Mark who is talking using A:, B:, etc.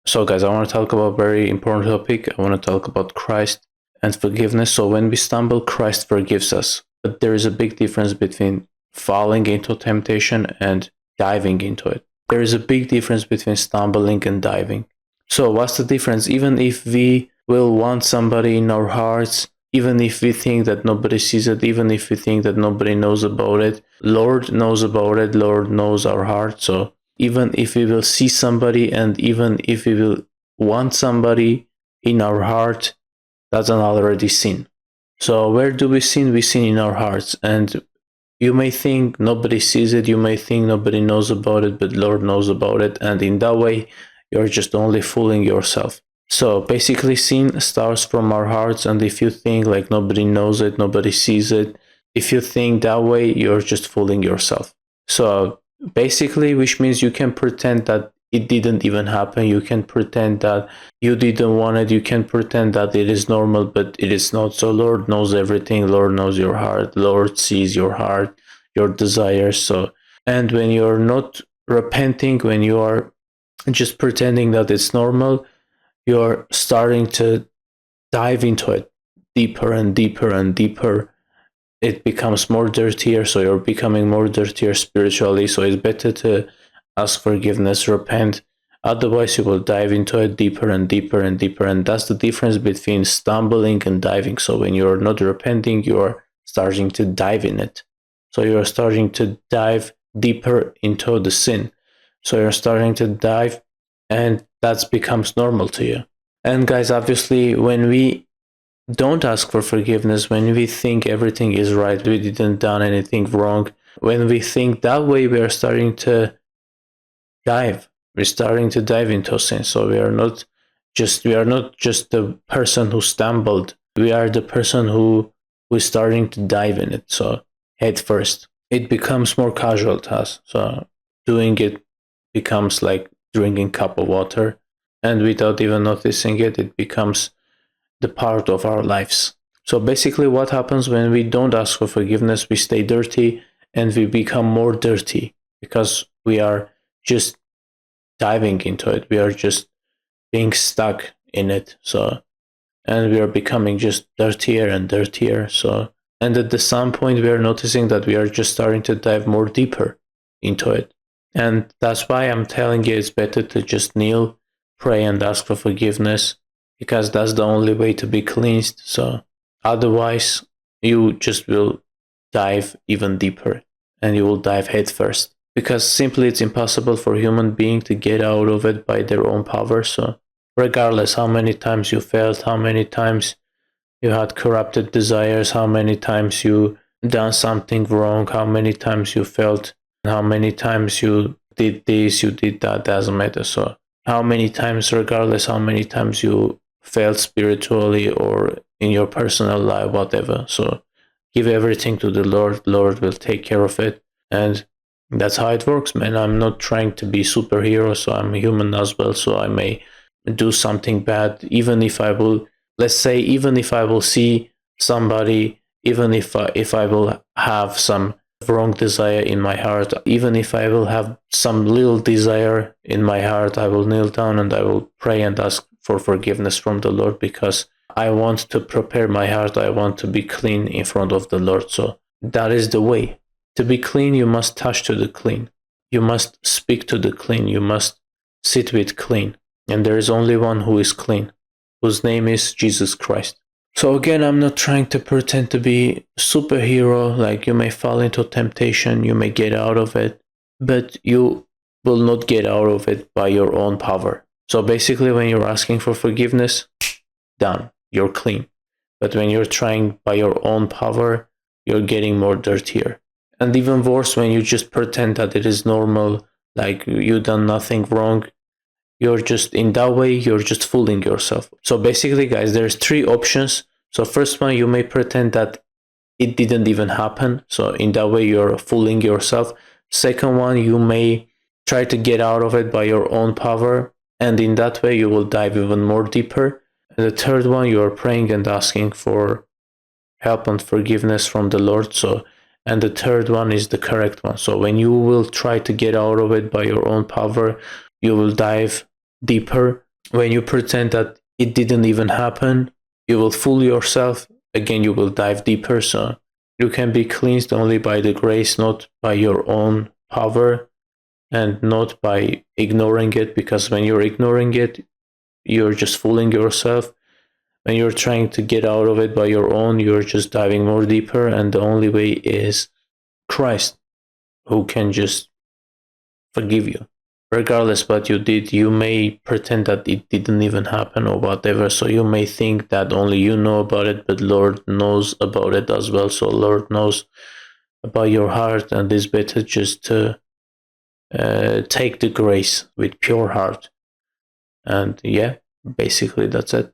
A: So guys, I want to talk about a very important topic. I want to talk about Christ and forgiveness. So when we stumble, Christ forgives us. But there is a big difference between falling into temptation and diving into it. There is a big difference between stumbling and diving. So what's the difference? Even if we will want somebody in our hearts, even if we think that nobody sees it, even if we think that nobody knows about it, Lord knows about it, Lord knows our heart. So even if we will see somebody and even if we will want somebody in our heart, that's an already sin. So where do we sin? We sin in our hearts. And you may think nobody sees it, you may think nobody knows about it, but Lord knows about it. And in that way, you're just only fooling yourself. So basically, sin starts from our hearts. And if you think like nobody knows it, nobody sees it, if you think that way, you're just fooling yourself. So basically, which means you can pretend that it didn't even happen. You can pretend that you didn't want it. You can pretend that it is normal, but it is not. So Lord knows everything. Lord knows your heart. Lord sees your heart, your desires. So, and when you're not repenting, when you are just pretending that it's normal, you're starting to dive into it deeper and deeper and deeper. It becomes more dirtier, so you're becoming more dirtier spiritually. So it's better to ask forgiveness, repent. Otherwise, you will dive into it deeper and deeper and deeper. And that's the difference between stumbling and diving. So when you're not repenting, you're starting to dive in it. So you're starting to dive deeper into the sin. So you're starting to dive, and that becomes normal to you. And guys, obviously, when we don't ask for forgiveness, when we think everything is right, we didn't done anything wrong, when we think that way, we are starting to dive. We're starting to dive into sin. So we are not just the person who stumbled. We are the person who is starting to dive in it. So head first. It becomes more casual to us. So doing it becomes like drinking a cup of water, and without even noticing it, it becomes the part of our lives. So basically, what happens when we don't ask for forgiveness, we stay dirty and we become more dirty because we are just diving into it. We are just being stuck in it. So, and we are becoming just dirtier and dirtier. So, and at some point, we are noticing that we are just starting to dive more deeper into it. And that's why I'm telling you it's better to just kneel, pray, and ask for forgiveness, because that's the only way to be cleansed. So otherwise, you just will dive even deeper and you will dive head first, because simply it's impossible for a human being to get out of it by their own power. So regardless how many times you failed, how many times you had corrupted desires, how many times you done something wrong, how many times you felt, how many times you did this, you did that, doesn't matter. So how many times, regardless how many times you failed spiritually or in your personal life, whatever. So give everything to the Lord. Lord will take care of it. And that's how it works, man. I'm not trying to be superhero, so I'm human as well. So I may do something bad, even if I will, let's say, even if I will see somebody, even if I will have some wrong desire in my heart, even if I will have some little desire in my heart, I will kneel down and I will pray and ask for forgiveness from the Lord, because I want to prepare my heart. I want to be clean in front of the Lord. So that is the way. To be clean, you must touch to the clean. You must speak to the clean. You must sit with clean. And there is only one who is clean, whose name is Jesus Christ. So again, I'm not trying to pretend to be superhero. Like, you may fall into temptation, you may get out of it, but you will not get out of it by your own power. So basically, when you're asking for forgiveness, done, you're clean. But when you're trying by your own power, you're getting more dirtier. And even worse, when you just pretend that it is normal, like you done nothing wrong, you're just, in that way, you're just fooling yourself. So basically, guys, there's three options. So first one, you may pretend that it didn't even happen. So in that way, you're fooling yourself. Second one, you may try to get out of it by your own power, and in that way, you will dive even more deeper. And the third one, you are praying and asking for help and forgiveness from the Lord. So, and the third one is the correct one. So when you will try to get out of it by your own power, you will dive deeper When you pretend that it didn't even happen, you will fool yourself. Again, you will dive deeper. So you can be cleansed only by the grace, not by your own power and not by ignoring it. Because when you're ignoring it, you're just fooling yourself. When you're trying to get out of it by your own, you're just diving more deeper. And the only way is Christ, who can just forgive you. Regardless what you did, you may pretend that it didn't even happen or whatever. So you may think that only you know about it, but Lord knows about it as well. So Lord knows about your heart, and it's better just to take the grace with pure heart. And yeah, basically that's it.